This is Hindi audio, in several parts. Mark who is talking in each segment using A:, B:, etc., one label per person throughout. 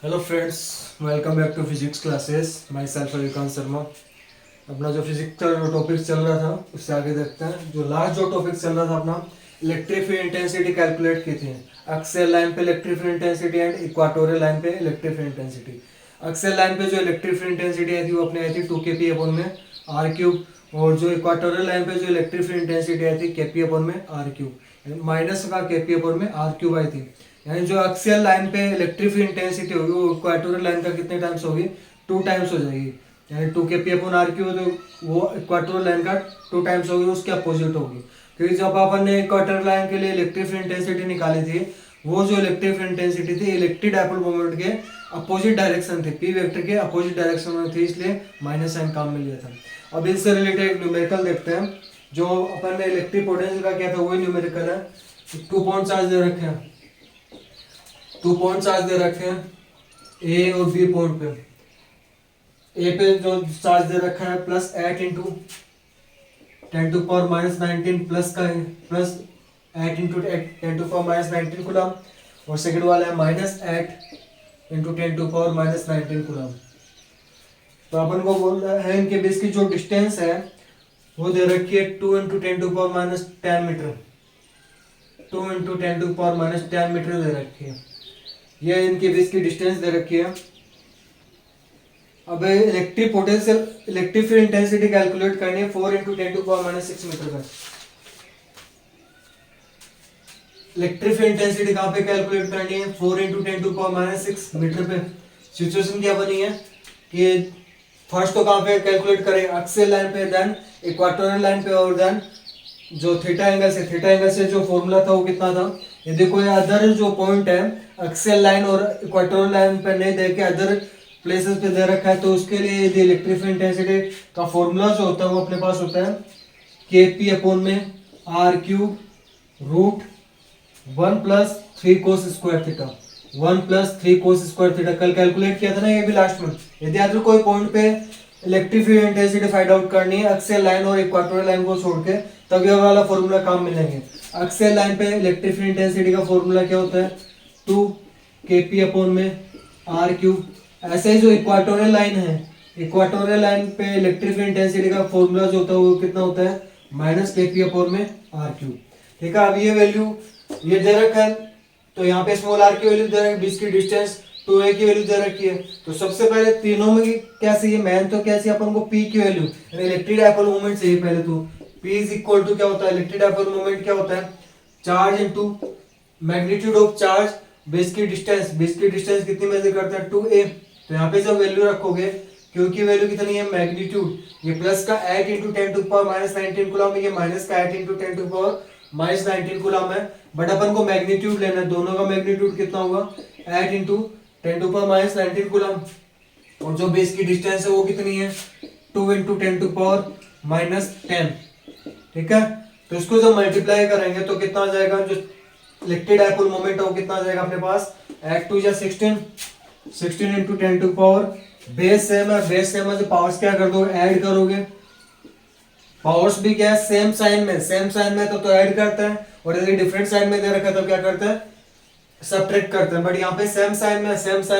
A: Hello friends, welcome back to physics classes. Myself Vikant Sharma. अपना जो फिजिक्स का जो टॉपिक चल रहा था उससे आगे देखते हैं। जो लास्ट जो टॉपिक चल रहा था अपना इलेक्ट्रिक फील्ड इंटेंसिटी कैलकुलेट की थी। एक्सियल लाइन पे electric field intensity and equatorial line पे electric field intensity. Axial line पे जो इलेक्ट्रिक फील्ड इंटेंसिटी आई थी वो अपने आई थी 2 kP अपॉन में आर क्यूब, और जो इक्वाटोरियल लाइन पे जो इलेक्ट्रिक फील्ड इंटेंसिटी आई थी kP अपॉन में आर क्यूब, माइनस का kP अपॉन में आर क्यूब आई थी। यानी जो एक्सियल लाइन पे इलेक्ट्रिक फील्ड इंटेंसिटी होगी वो इक्वाटोरियल लाइन का कितने टाइम्स होगी, 2 टाइम्स हो जाएगी। यानी 2 kP अपॉन आर क्यू, तो वो इक्वाटोरियल लाइन का 2 टाइम्स होगी, उसके अपोजिट होगी। क्योंकि जब अपन ने इक्वाटोरियल लाइन के लिए इलेक्ट्रिक फील्ड इंटेंसिटी निकाली थी, वो जो इलेक्ट्रिक फील्ड इंटेंसिटी थी इलेक्ट्रिक डायपोल मोमेंट के अपोजिट डायरेक्शन थी, पी वेक्टर के अपोजिट डायरेक्शन में थी, इसलिए माइनस साइन काम मिल गया था। अब इससे रिलेटेड एक न्यूमेरिकल देखते हैं। जो अपन ने इलेक्ट्रिक पोटेंशियल का किया था वही न्यूमेरिकल है। 2 पॉइंट चार्ज दे रखे हैं, 2 पॉइंट चार्ज दे रखे हैं ए और बी पॉइंट पे। ए पे जो चार्ज दे रखा है +8 इंटू 10⁻⁻19 प्लस का प्लस 8 इंटू 10⁻⁻19 कूलम, और सेकंड वाला है -8 इंटू 10⁻⁻19 कूलम। तो अपन को बोल रहा है इनके बीच की जो डिस्टेंस है वो दे रखी है 2 इंटू 10⁻10 मीटर, 2 इंटू 10⁻10 मीटर दे रखी है। ये इनके बीच की डिस्टेंस दे रखी है। अब electric potential electric field intensity calculate करनी है 4 इंटू 10⁻6 मीटर का। इलेक्ट्रिक फील्ड इंटेंसिटी कहाँ पे कैलकुलेट करनी है, 4 इंटू 10⁻6 मीटर पे। सिचुएशन क्या बनी है कि फर्स्ट तो कहाँ पे कैलकुलेट करें, एक्सियल लाइन पे, देन इक्वाटोरियल लाइन पे, और देन जो थीटा एंगल से जो फॉर्मूला था वो कितना था। यदि कोई अदर जो पॉइंट है एक्सियल लाइन और इक्वाटोरियल लाइन पे नहीं दे के अदर प्लेसेस पे दे रखा है, तो उसके लिए यदि इलेक्ट्रिक फील्ड इंटेंसिटी का फॉर्मूला जो होता है वो अपने पास होता है kP अपॉन में r cube root 1 + 3 cos square theta, 1 + 3 cos square theta. कल कैलकुलेट किया था ना ये भी लास्ट में। यदि अदर कोई पॉइंट पे electric field intensity find out करनी है एक्सियल लाइन और इक्वाटोरियल लाइन को छोड़ के, तब ये वाला फॉर्मूला काम मिलेंगे। एक्सियल लाइन पे इलेक्ट्रिक फील्ड इंटेंसिटी का फॉर्मूला क्या होता है, 2 kP अपॉन में आर क्यूब। ऐसे ही जो इक्वाटोरियल लाइन है, इक्वाटोरियल लाइन पे इलेक्ट्रिक फील्ड इंटेंसिटी का फॉर्मूला जो होता है वो कितना होता है, -kP अपॉन में आर क्यूब। ठीक है, अब ये वैल्यू ये दे रखा है, तो यहाँ पे स्मॉल आर की वैल्यू दे रखी है, बीच की डिस्टेंस 2a की वैल्यू दे रखी है। तो सबसे पहले तीनों में क्या चाहिए, मैन तो क्या चाहिए अपन को, p की वैल्यू, इलेक्ट्रिक डायपोल मोमेंट चाहिए पहले। तो p इज इक्वल टू क्या होता है, इलेक्ट्रिक डायपोल मोमेंट क्या होता है, charge into magnitude of charge base की डिस्टेंस कितनी मेजर करते हैं, 2a। तो यहाँ पे जब वैल्यू रखोगे, क्योंकि वैल्यू कितनी है मैग्नीट्यूड, ये प्लस का 8 इंटू 10⁻⁻19 कूलम, ये माइनस का 8 इंटू 10⁻⁻19 कूलम है। बट अपन को मैग्नीट्यूड लेना है, दोनों का मैग्नीट्यूड कितना होगा, 8 इंटू 10⁻⁻19 कूलम, और जो बेस की डिस्टेंस है वो कितनी है, 2 इंटू 10⁻⁻10। ठीक है, तो इसको जब मल्टीप्लाई करेंगे तो कितना आ जाएगा, जो इलेक्ट्रिक डायपोल मोमेंट है वो कितना आ जाएगा अपने पास, 8 2 या 16 into 10 to power, base same है, जो पावर्स क्या कर दो, ऐड करोगे। पावर्स भी क्या है, सेम साइन में तो ऐड करता है, और यदि डिफरेंट साइन में दे रखा है तो क्या करता है, सब्ट्रैक्ट करते हैं। बट यहाँ पे सेम साइन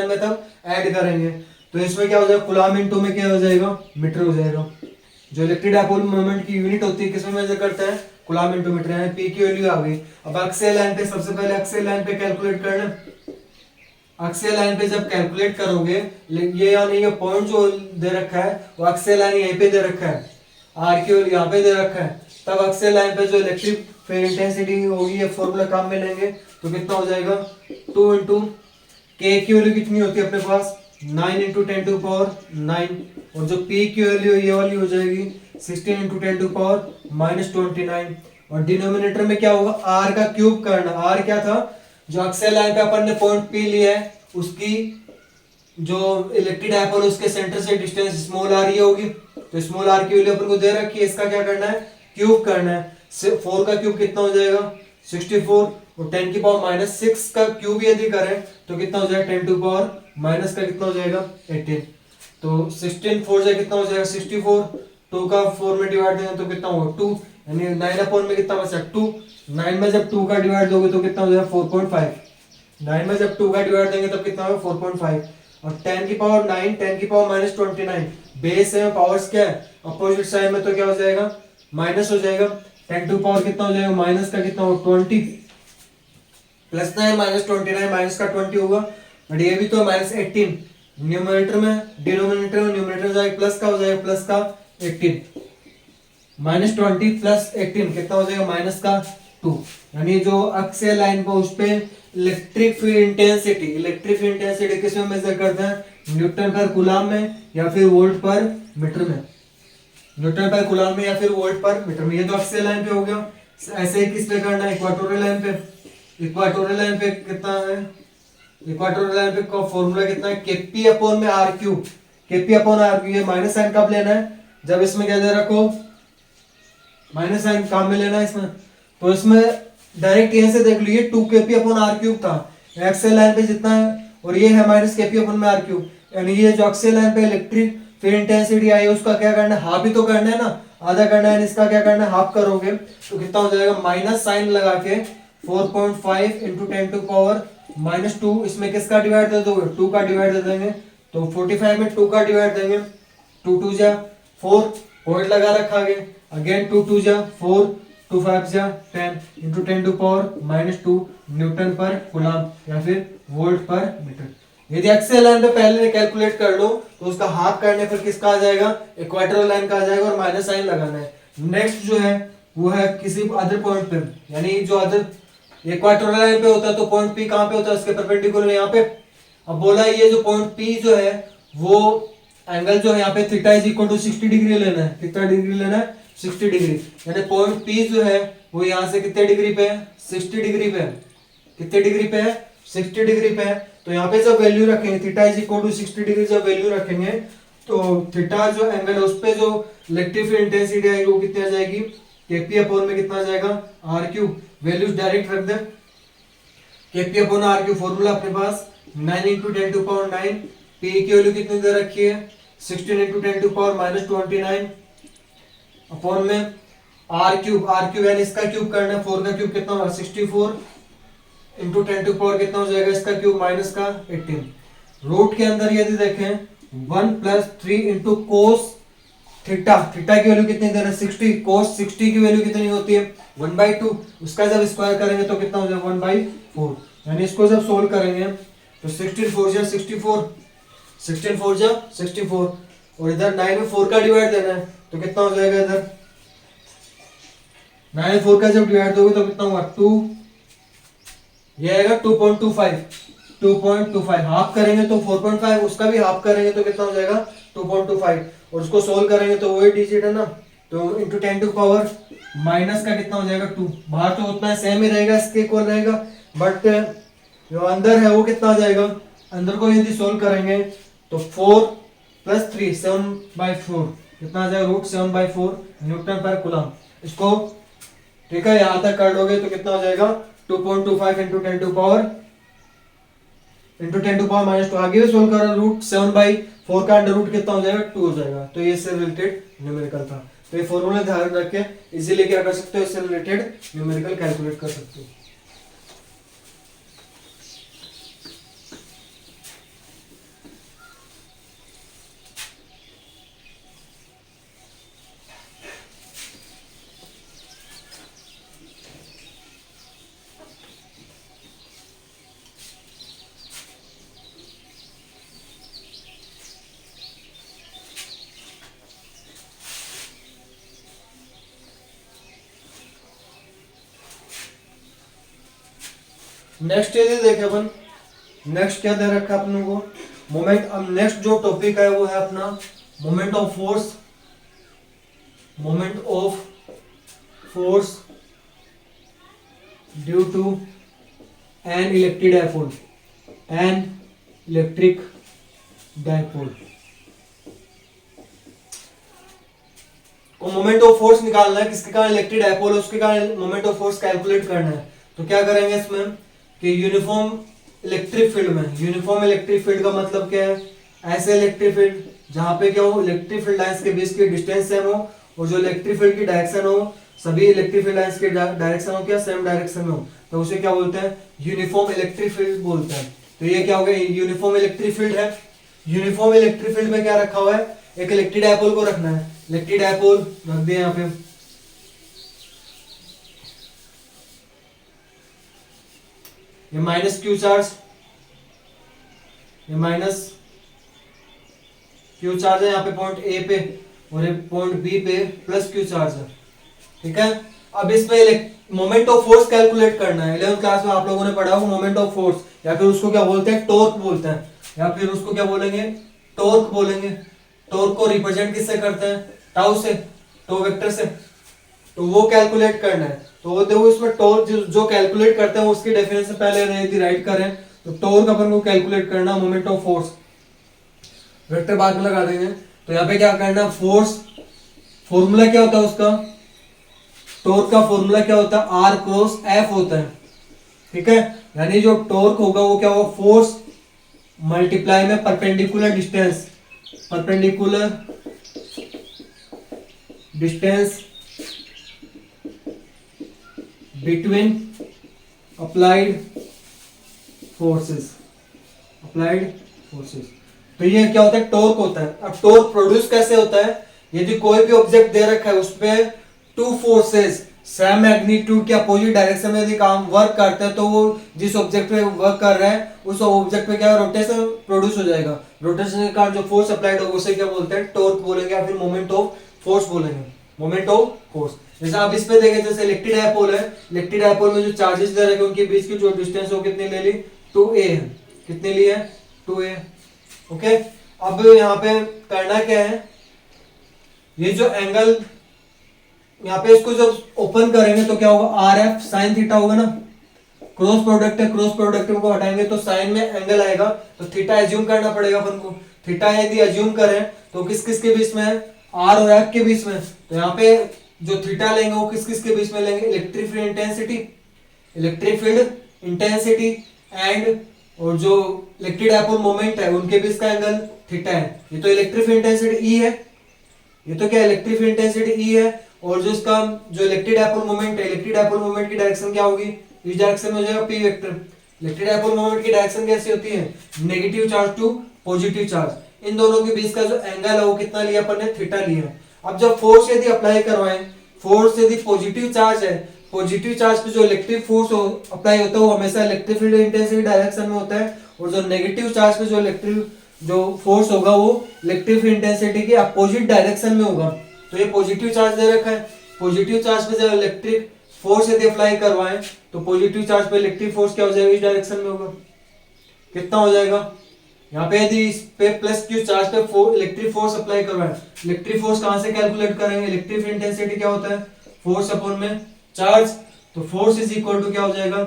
A: में तब ऐड करेंगे। तो इसमें क्या हो जाएगा, कूलम इनटू में क्या हो जाएगा, मीटर हो जाएगा। जो इलेक्ट्रिक डायपोल मोमेंट की यूनिट होती है किसमें मेजर करते हैं, कूलम इनटू मीटर, यानी पी की वैल्यू आ गई। अब एक्सियल लाइन पे सबसे पहले एक्सियल लाइन पे कैलकुलेट करना। एक्सियल लाइन पे जब कैलकुलेट करोगे, ये यानी ये पॉइंट जो दे रखा है वो एक्सियल लाइन यहीं पे दे रखा है, आर की वैल्यू यहाँ पे दे रखा है, तब एक्सियल लाइन पे जो इलेक्ट्रिक फील्ड इंटेंसिटी होगी ये फॉर्मूला काम में लेंगे। तो कितना हो जाएगा, 2 इंटू के की वैल्यू कितनी होती है अपने पास, 9 इंटू 10⁻9, और जो पी की वैल्यू ये वाली हो जाएगी 16 इंटू 10⁻29, और डिनोमिनेटर में क्या होगा, आर का क्यूब करना। आर क्या था, जो एक्सियल लाइन पे अपन ने पॉइंट पी लिया है उसकी जो इलेक्ट्रिक डायपोल उसके सेंटर से डिस्टेंस स्मॉल आर ये होगी। तो स्मॉल आर की वैल्यू अपन को दे रखी है, इसका क्या करना है, क्यूब करना है। 4 का क्यूब कितना हो जाएगा, 64, और 10 की पावर -6 का क्यूब यदि करें तो कितना हो जाएगा, 10 टू पावर माइनस का कितना हो जाएगा, 18। तो 16 4 से कितना हो जाएगा, 64, 2 का 4 में डिवाइड देंगे तो कितना होगा, 2, यानी 9 अपॉन में कितना बचा, 2, 9 में जब 2 का डिवाइड दोगे तो कितना हो जाएगा, 4.5। 9 में जब 2 का डिवाइड देंगे तब कितना होगा 4.5, और 10 की पावर 9, 10 की पावर माइनस 29, बेस है पावर्स क्या है अपोजिट साइन में, तो क्या हो जाएगा माइनस हो जाएगा। 10 टू पावर कितना हो जाएगा माइनस का कितना हो 20, प्लस 9 माइनस 29 माइनस का 20 होगा, और ये भी तो माइनस 18 न्यूमरेटर में, डिनोमिनेटर में न्यूमरेटर हो जाएगा प्लस का हो जाएगा प्लस का 18, माइनस 20 प्लस 18 कितना हो जाएगा माइनस का 2। यानी जो अक्सियल लाइन पर उस पे इलेक्ट्रिक फील्ड इंटेंसिटी किस में मेजर करते हैं न्यूटन पर कूलाम में या फिर वोल्ट पर मीटर में, न्यूटन पर कूलाम में या फिर वोल्ट पर मीटर में। ये तो अक्सियल लाइन पे हो गया। ऐसे ही किस पे करना है इक्वाटोरियल लाइन पे, इक्वाटोरियल लाइन पे कितना है, इक्वाटोरियल लाइन पे का फॉर्मूला कितना है केपी अपॉन में r q, k p upon r q. ये माइनस साइन कब लेना है जब इसमें क्या दे रखो माइनस साइन काम में लेना है इसमें, तो इसमें डायरेक्ट यहां से देख लीजिए 2 केपी अपॉन आर क्यूब था एक्सियल लाइन पे जितना है, और ये है माइनस केपी अपॉन में आर क्यूब, यानी ये जो एक्सियल लाइन पे इलेक्ट्रिक फील्ड इंटेंसिटी आई है उसका क्या करना है हाफ ही तो करना है ना, आधा करना है, इसका क्या करना है हाफ करोगे तो कितना हो जाएगा माइनस साइन लगा के 4.5 इंटू 10 टू पावर माइनस 2, इसमें किसका डिवाइड दे दोगे 2 का डिवाइड दे देंगे, तो 45 में 2 का डिवाइड देंगे, 2 2 जा 4 पॉइंट लगा रखा गया, अगेन 2 2 जा 4, 2 5 जा 10 into 10 to power minus 2 newton per coulomb या फिर वोल्ट पर मीटर। यदि एक्सियल लाइन पे पहले कैलकुलेट कर लो तो उसका हाफ करने पर किसका आ जाएगा इक्वेटोरियल लाइन का आ जाएगा, और माइनस साइन लगाना है। नेक्स्ट जो है वो है किसी अदर पॉइंट पे, यानी जो अदर इक्वेटोरियल लाइन पे होता है तो पॉइंट पी कहां पे होता है उसके परपेंडिकुलर यहाँ पे। अब बोला ये जो पॉइंट पी जो है वो एंगल जो है यहाँ पे theta is equal to 60 degree लेना है, कितना डिग्री लेना है 60 डिग्री, यानी पॉइंट पी जो है वो यहाँ से कितने डिग्री पे है 60 डिग्री पे है, कितने डिग्री पे है 60 डिग्री पे है। तो यहाँ पे जब वैल्यू रखेंगे theta is equal to 60 degree जब वैल्यू रखेंगे तो थीटा जो एंगल है उस पे जो इलेक्ट्रिक फील्ड इंटेंसिटी आएगी वो कितनी आ जाएगी केपी अपॉन में कितना आ जाएगा आर क्यू, वैल्यूज डायरेक्ट रख दे, kp upon r q formula अपने पास 9 इंटू 10 टू पावर 9, पी की वैल्यू कितनी दे रखी है 16 into 10 to power minus 29 upon में आर क्यूब यानी इसका क्यूब करना है, 4 का क्यूब कितना होगा 64 इंटू 10 टू पावर कितना हो जाएगा इसका क्यूब माइनस का 18। रूट के अंदर यदि देखें 1 plus 3 into cos theta, theta की वैल्यू कितनी दे रहे हैं 60, कोस 60 की वैल्यू कितनी होती है 1/2, उसका जब स्क्वायर करेंगे तो कितना हो जाएगा 1/4, यानी इसको जब सोल्व करेंगे तो 16 4 जा 64, 16 4 जा 64, और इधर 9 में 4 का डिवाइड देना है तो कितना हो जाएगा इधर 9 में 4 का जब डिवाइड दोगे तो कितना होगा 2, ये आएगा 2.25 हाफ करेंगे तो 4.5, उसका भी हाफ करेंगे तो कितना हो जाएगा 2.25, और उसको सोल्व करेंगे तो वही डिजिट है ना, तो इंटू 10 टू पावर माइनस का कितना हो जाएगा 2, बाहर तो उतना सेम ही रहेगा इसके इक्वल रहेगा, बट जो अंदर है वो कितना आ जाएगा, अंदर को यदि सोल्व करेंगे तो 4 प्लस 3 7/4 कितना आ जाएगा √7/4 न्यूटन पर कूलम। इसको ठीक है यहां तक कर लोगे तो कितना हो जाएगा 2.25 इंटू 10 टू पावर माइनस 2, आगे भी सोल्व करो √7/4 का अंडर रूट कितना हो जाएगा 2 हो जाएगा। तो ये इससे रिलेटेड न्यूमेरिकल था, तो ये फॉर्मूला ध्यान रख के इजीली क्या कर सकते हो, इससे रिलेटेड न्यूमेरिकल कैलकुलेट कर सकते हो। नेक्स्ट यदि देखें अपन, नेक्स्ट क्या दे रखा है अपने को मोमेंट। अब नेक्स्ट जो टॉपिक है वो है अपना moment of force due to an electric dipole. को मोमेंट ऑफ फोर्स निकालना है, किसके कारण इलेक्ट्रिक डायपोल है उसके कारण मोमेंट ऑफ फोर्स कैलकुलेट करना है। तो क्या करेंगे इसमें कि यूनिफॉर्म इलेक्ट्रिक फील्ड का मतलब क्या है, ऐसे इलेक्ट्रिक फील्ड जहां पे क्या हो इलेक्ट्रिक फील्ड लाइंस के बीच की डिस्टेंस सेम हो और जो इलेक्ट्रिक फील्ड की डायरेक्शन हो सभी इलेक्ट्रिक फील्ड लाइंस के डायरेक्शन हो क्या सेम डायरेक्शन में हो, तो उसे क्या बोलते हैं, यूनिफॉर्म इलेक्ट्रिक फील्ड बोलते हैं। तो ये क्या हो गया, यूनिफॉर्म इलेक्ट्रिक फील्ड है। यूनिफॉर्म इलेक्ट्रिक फील्ड में क्या रखा हुआ है, एक इलेक्ट्रिक डायपोल को रखना है। इलेक्ट्रिक डायपोल रख दिया यहाँ पे, ये माइनस क्यू चार्ज, ये माइनस क्यू चार्ज है यहाँ पे पॉइंट ए पे, और ये पॉइंट बी पे प्लस क्यू चार्ज है, ठीक है। अब इस पे मोमेंट ऑफ फोर्स कैलकुलेट करना है। 11th क्लास में आप लोगों ने पढ़ा होगा मोमेंट ऑफ फोर्स, या फिर उसको क्या बोलते हैं, टॉर्क बोलते हैं, या फिर उसको क्या बोलेंगे, टॉर्क बोलेंगे। टॉर्क को रिप्रेजेंट किससे करते हैं, टाउ से, टो वेक्टर से। तो वो कैलकुलेट करना है। तो वो देखो इसमें टॉर्क जो कैलकुलेट करते हैं उसकी डेफिनेशन पहले यदि राइट करें, तो टॉर्क अपन को कैलकुलेट करना मोमेंट ऑफ फोर्स, वेक्टर बाद में लगा देंगे। तो यहाँ पे क्या करना, फोर्स फॉर्मूला क्या होता है उसका, टॉर्क का फॉर्मूला क्या होता है, आर क्रॉस एफ होता है, ठीक है। यानी जो टॉर्क होगा वो क्या होगा, फोर्स मल्टीप्लाई में perpendicular distance, perpendicular distance between applied forces, applied forces. तो ये क्या होता है, टॉर्क होता है। अब टॉर्क प्रोड्यूस कैसे होता है, यदि कोई भी ऑब्जेक्ट दे रखा है उसपे टू फोर्सेस सेम मैग्नीट्यूड के अपोजिट डायरेक्शन में यदि काम वर्क करते हैं, तो वो जिस ऑब्जेक्ट पे वर्क कर रहा है उस ऑब्जेक्ट पे क्या रोटेशन प्रोड्यूस हो जाएगा। रोटेशन के कारण जो फोर्स अप्लाइड होगा उसे क्या बोलते हैं, टॉर्क बोलेंगे, या फिर मोमेंट ऑफ फोर्स बोलेंगे, मोमेंट ऑफ फोर्स। जैसे आप इस पे देखें, जैसे इलेक्ट्रिक डायपोल है, इलेक्ट्रिक डायपोल में जो चार्जेस दे रखे हैं उनके बीच की जो डिस्टेंस हो कितनी ले ली, 2a है। कितनी ली है, 2a, ओके। अब यहाँ पे करना क्या है, ये जो एंगल यहाँ पे इसको जब ओपन करेंगे तो क्या होगा, आर एफ साइन थीटा होगा ना, क्रॉस प्रोडक्ट है, क्रॉस प्रोडक्ट को हटाएंगे तो साइन में एंगल आएगा, तो थीटा एज्यूम करना पड़ेगा अपन को। थीटा यदि एज्यूम करें तो किस किस के बीच में है, आर और एफ के बीच में। तो यहाँ पे जो थीटा लेंगे वो किस किस के बीच में लेंगे, electric field intensity, electric field intensity and और जो इलेक्ट्रिक डायपोल मोमेंट है उनके बीच का एंगल थीटा है। ये तो इलेक्ट्रिक फील्ड इंटेंसिटी ई है, ये तो क्या इलेक्ट्रिक फील्ड इंटेंसिटी ई है, और जो इसका जो इलेक्ट्रिक डायपोल मोमेंट है, इलेक्ट्रिक डायपोल मोमेंट की डायरेक्शन क्या होगी, इस डायरेक्शन में हो जाएगा P vector. Electric dipole moment की डायरेक्शन कैसी होती है, negative charge to positive charge. इन दोनों के बीच का जो एंगल है वो कितना लिया अपन ने, थीटा लिया। अब जब फोर्स यदि अप्लाई करवाएं, फोर्स यदि पॉजिटिव चार्ज है, पॉजिटिव चार्ज पे जो इलेक्ट्रिक फोर्स अप्लाई होता है वो हमेशा इलेक्ट्रिक फील्ड इंटेंसिटी डायरेक्शन में होता है, और जो नेगेटिव चार्ज पे जो इलेक्ट्रिक जो फोर्स होगा वो इलेक्ट्रिक फील्ड इंटेंसिटी के अपोजिट डायरेक्शन में होगा। तो ये पॉजिटिव चार्ज दे रखा है, पॉजिटिव चार्ज पे जब इलेक्ट्रिक फोर्स यदि अप्लाई करवाएं तो पॉजिटिव चार्ज पे इलेक्ट्रिक फोर्स क्या हो जाएगा, इस डायरेक्शन में होगा। कितना हो जाएगा, यहाँ पे यदि इस पे प्लस क्यू चार्ज पे इलेक्ट्रिक फोर्स अप्लाई करवाएं, इलेक्ट्रिक फोर्स कहां से कैलकुलेट करेंगे, इलेक्ट्रिक फील्ड इंटेंसिटी क्या होता है, फोर्स अपॉन में चार्ज। तो फोर्स इज इक्वल टू क्या हो जाएगा,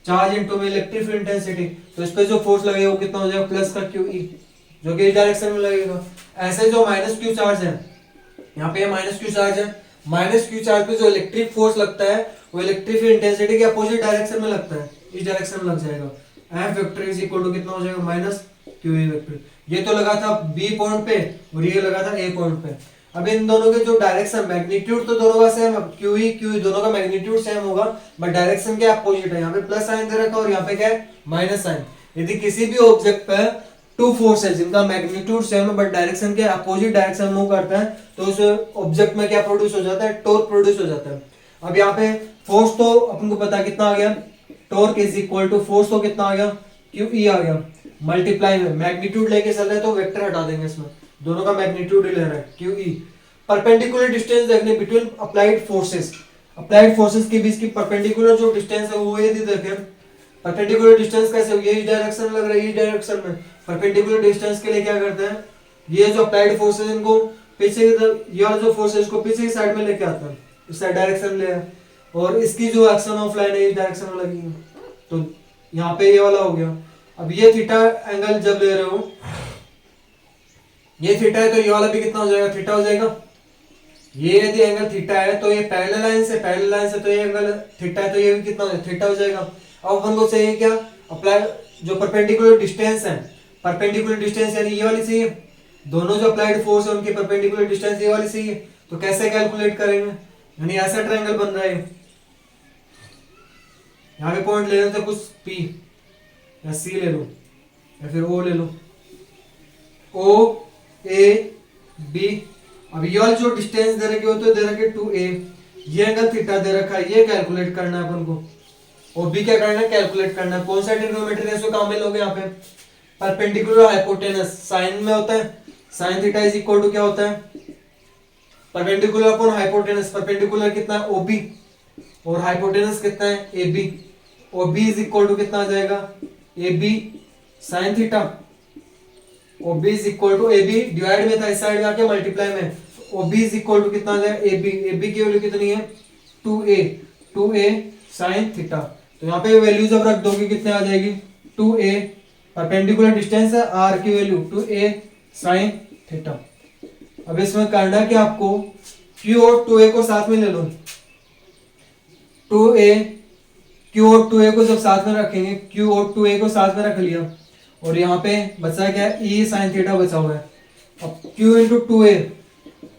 A: चार्ज इनटू में इलेक्ट्रिक फील्ड इंटेंसिटी। तो इस पे जो फोर्स लगेगा वो कितना हो जाएगा, प्लस का क्यू ई, जो कि इस डायरेक्शन में लगेगा। ऐसे जो माइनस क्यू चार्ज है, यहाँ पे माइनस क्यू चार्ज है, माइनस क्यू चार्ज पे जो इलेक्ट्रिक फोर्स लगता है वो इलेक्ट्रिक फील्ड इंटेंसिटी के अपोजिट डायरेक्शन में लगता है, इस डायरेक्शन में लग जाएगा। F vector is equal to कितना हो जाएगा, माइनस क्यू ई वेक्टर। ये तो लगा था बी पॉइंट पे और ये लगा था ए पॉइंट पे। अब इन दोनों के जो डायरेक्शन, मैग्नीट्यूड तो दोनों का सेम है, क्यू ई दोनों का मैग्नीट्यूड सेम होगा, बट डायरेक्शन क्या अपोजिट है। यहाँ पे प्लस साइन दे रखा है और यहाँ पे क्या है, माइनस साइन। यदि किसी भी ऑब्जेक्ट पे टू फोर्सेस जिनका मैग्नीट्यूड सेम है बट डायरेक्शन के अपोजिट डायरेक्शन में मूव करता है, तो उस ऑब्जेक्ट में क्या प्रोड्यूस हो जाता है, टॉर्क प्रोड्यूस हो जाता है। अब यहाँ पे फोर्स तो अपन को पता कितना आ गया, torque is equal to force तो कितना आ गया, क्यू ई आ गया, मल्टीप्लाई में मैग्नीट्यूड लेके चल रहे हैं तो वेक्टर हटा देंगे, इसमें दोनों का मैग्नीट्यूड ही ले रहा है, क्यू ई। परपेंडिकुलर डिस्टेंस देखने between applied forces, applied forces के बीच की परपेंडिकुलर जो डिस्टेंस है वो यदि देखें, परपेंडिकुलर डिस्टेंस कैसे होगी, इस डायरेक्शन में लग रहा है, इस डायरेक्शन में। परपेंडिकुलर डिस्टेंस के लिए क्या करते हैं, ये जो अप्लाइड फोर्सेस इनको पीछे की तरफ, ये वाला जो फोर्स है इसको पीछे की साइड में लेके आता है, इस साइड डायरेक्शन ले, और इसकी जो एक्शन ऑफ लाइन है इस डायरेक्शन में लगी है, तो यहाँ पे ये वाला हो गया। अब ये थीटा एंगल जब ले रहे हो, ये थीटा है तो ये वाला भी कितना हो जाएगा, थीटा हो जाएगा। ये यदि एंगल थीटा है तो ये पैरेलल लाइन से तो ये एंगल थीटा है तो ये भी कितना हो जाएगा, थीटा हो जाएगा। अब अपन को चाहिए क्या, अप्लाई जो परपेंडिकुलर डिस्टेंस है, परपेंडिकुलर डिस्टेंस यानी ये वाली चाहिए, दोनों जो अप्लाइड फोर्स है उनकी परपेंडिकुलर डिस्टेंस ये वाली चाहिए। तो कैसे कैलकुलेट करेंगे, यानी ऐसा ट्रायंगल बन रहा है। यहाँ पे पॉइंट ले लेते कुछ पी या सी ले लो या फिर ओ ले लो, ओ ए बी। अब ये वाली जो डिस्टेंस दे रखे हो तो दे रखे 2a, ये एंगल थीटा दे रखा है, ये कैलकुलेट करना है अपन को। और बी क्या करना है, कैलकुलेट करना है। कौन सा ट्रिग्नोमेट्री रेशियो काम में लोगे यहाँ पे, परपेंडिकुलर हाइपोटेनस। साइन में होता है sine theta is equal to क्या होता है, परपेंडिकुलर अपॉन हाइपोटेनस। परपेंडिकुलर कितना है ओबी और हाइपोटेनस कितना है AB। OB is equal to कितना आ जाएगा AB sine theta. OB is equal to AB divide में था, इस साइड में आके मल्टीप्लाई में। OB इज इक्वल टू कितना आ जाएगा AB की वैल्यू कितनी है 2a साइन थीटा। तो यहाँ पे वैल्यू जब रख दोगे कितने आ जाएगी 2a, परपेंडिकुलर डिस्टेंस है r की वैल्यू 2a साइन थीटा। अब इसमें करना कि आपको Q और 2a को साथ में ले लो। 2a Q और 2a को जब साथ में रखेंगे, Q और 2a को साथ में रख लिया और यहाँ पे बचा क्या है E साइन थीटा बचा हुआ है। अब Q इंटू 2a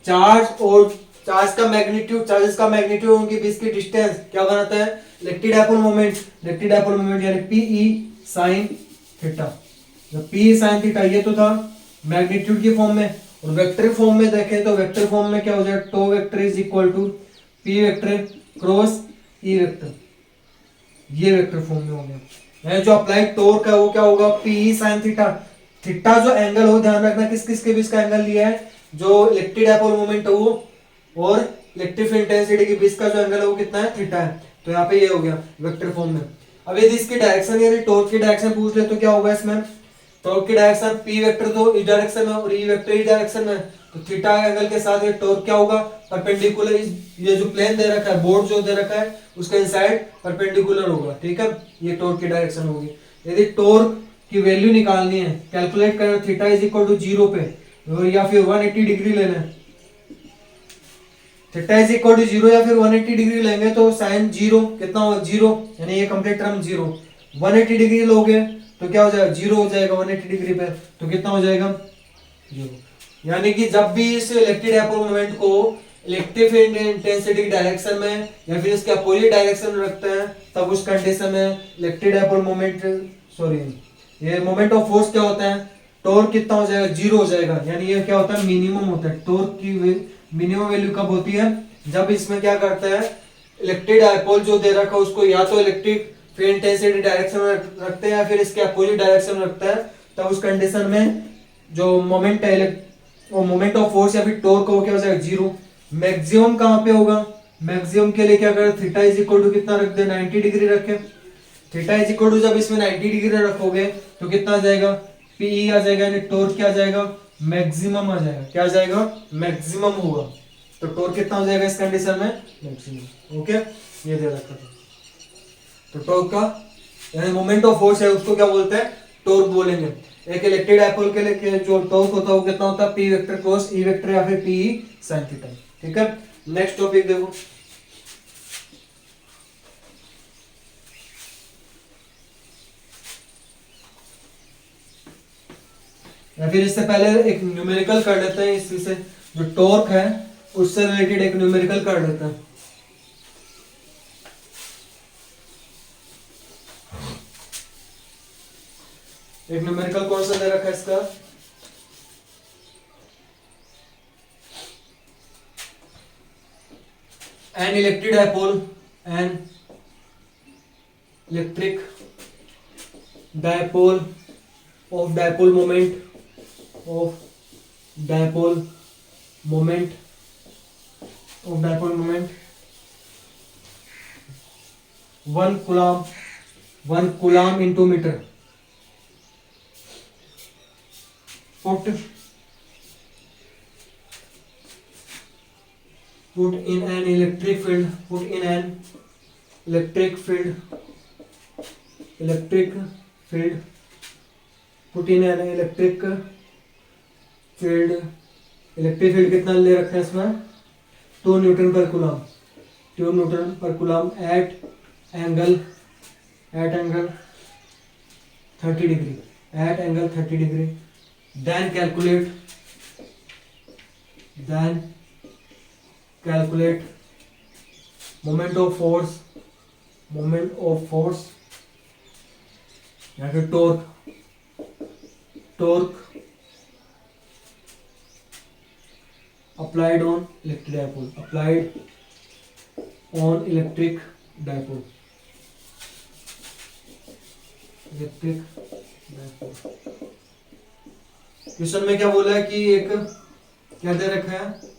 A: चार्ज और चार्ज का मैग्नीट्यूड, चार्जेस का मैग्नीट्यूड उनके बीच की डिस्टेंस क्या बनाता है, electric dipole moment. Electric dipole moment यानी PE sine theta. PE sine theta ये तो था मैग्नीट्यूड की फॉर्म में, और वेक्टर फॉर्म में देखें तो वेक्टर फॉर्म में क्या हो जाएगा, tau vector is equal to P vector cross E vector. ये वेक्टर फॉर्म में हो गया। जो अप्लाइड टॉर्क है वो क्या होगा PE sin थीटा। थीटा जो एंगल हो, ध्यान रखना किस किस के बीच का एंगल लिया है, जो इलेक्ट्रिक डाइपोल मोमेंट है वो और इलेक्ट्रिक फील्ड इंटेंसिटी के बीच का जो एंगल है वो कितना है थीटा है। तो यहाँ पे ये हो गया वेक्टर फॉर्म में। अब यदि इसकी डायरेक्शन यदि टॉर्क की डायरेक्शन पूछ ले तो क्या होगा इसमें, टॉर्क की डायरेक्शन P वेक्टर तो इस डायरेक्शन में और E वेक्टर इस डायरेक्शन में, तो थीटा एंगल के साथ ये टॉर्क क्या होगा परपेंडिकुलर। ये जो प्लेन दे रखा है, बोर्ड जो दे रखा है उसका इनसाइड परपेंडिकुलर होगा, ठीक है। ये टॉर्क की डायरेक्शन होगी। यदि टॉर्क की वैल्यू निकालनी है, कैलकुलेट करना थीटा इज इक्वल टू 0 पे या फिर 180 डिग्री लेना है, थीटा इज इक्वल टू 0 या फिर 180 डिग्री लेंगे तो साइन 0 कितना होगा 0, यानी ये कंप्लीट टर्म 0। 180 डिग्री लोगे तो क्या हो जाएगा 0 हो जाएगा 180 डिग्री पे, तो कितना हो जाएगा 0। यानी कि जब भी इस इलेक्ट्रिक डाइपोल मोमेंट को इलेक्ट्रिक फील्ड इंटेंसिटी की डायरेक्शन में या फिर इसके अपोजिट डायरेक्शन में रखते हैं, तब उस कंडीशन में इलेक्ट्रिक डाइपोल मोमेंट ये मोमेंट ऑफ फोर्स क्या होता है, टॉर्क कितना हो जाएगा 0 हो जाएगा। यानी ये क्या होता है मिनिमम होता है। टॉर्क की मिनिमम वैल्यू कब होती है, जब इसमें क्या करता है इलेक्ट्रिक डाइपोल जो दे रखा है उसको या तो इलेक्ट्रिक फील्ड इंटेंसिटी डायरेक्शन में रखते हैं या फिर इसके अपोजिट डायरेक्शन में रखता है, तब उस कंडीशन में जो मोमेंट है वो मोमेंट ऑफ फोर्स या फिर टॉर्क हो क्या हो जाएगा 0। मैक्सिमम कहां पे होगा, मैक्सिमम के लिए क्या करें थीटा इज इक्वल टू कितना रख दे 90 डिग्री रखें। थीटा इज इक्वल टू जब इसमें 90 डिग्री रखोगे तो कितना आ जाएगा PE आ जाएगा, यानी टॉर्क क्या आ जाएगा मैक्सिमम आ जाएगा। क्या आ जाएगा मैक्सिमम होगा, तो टॉर्क कितना हो जाएगा इस कंडीशन में मैक्सिमम। ओके ये दे रखा था। तो टॉर्क का यानी मोमेंट ऑफ फोर्स है उसको क्या बोलते हैं टॉर्क बोलेंगे। एक इलेक्ट्रिक डाइपोल के लिए जो टॉर्क होता है वो कितना होता है P vector cross E vector या फिर PE sin थीटा, ठीक है। नेक्स्ट टॉपिक देखो, या फिर इससे पहले एक न्यूमेरिकल कर लेते हैं। इसी से जो टॉर्क है उससे रिलेटेड एक न्यूमेरिकल कर लेते हैं। एक न्यूमेरिकल कौन सा दे रखा है इसका, an electric dipole of dipole moment 1 coulomb into metre put in an electric field electric field कितना ले रखा है इसमें 2 newton per coulomb at angle 30 degree. then calculate moment of force, या फिर torque applied on electric dipole, question में क्या बोला है कि एक क्या दे रखा है,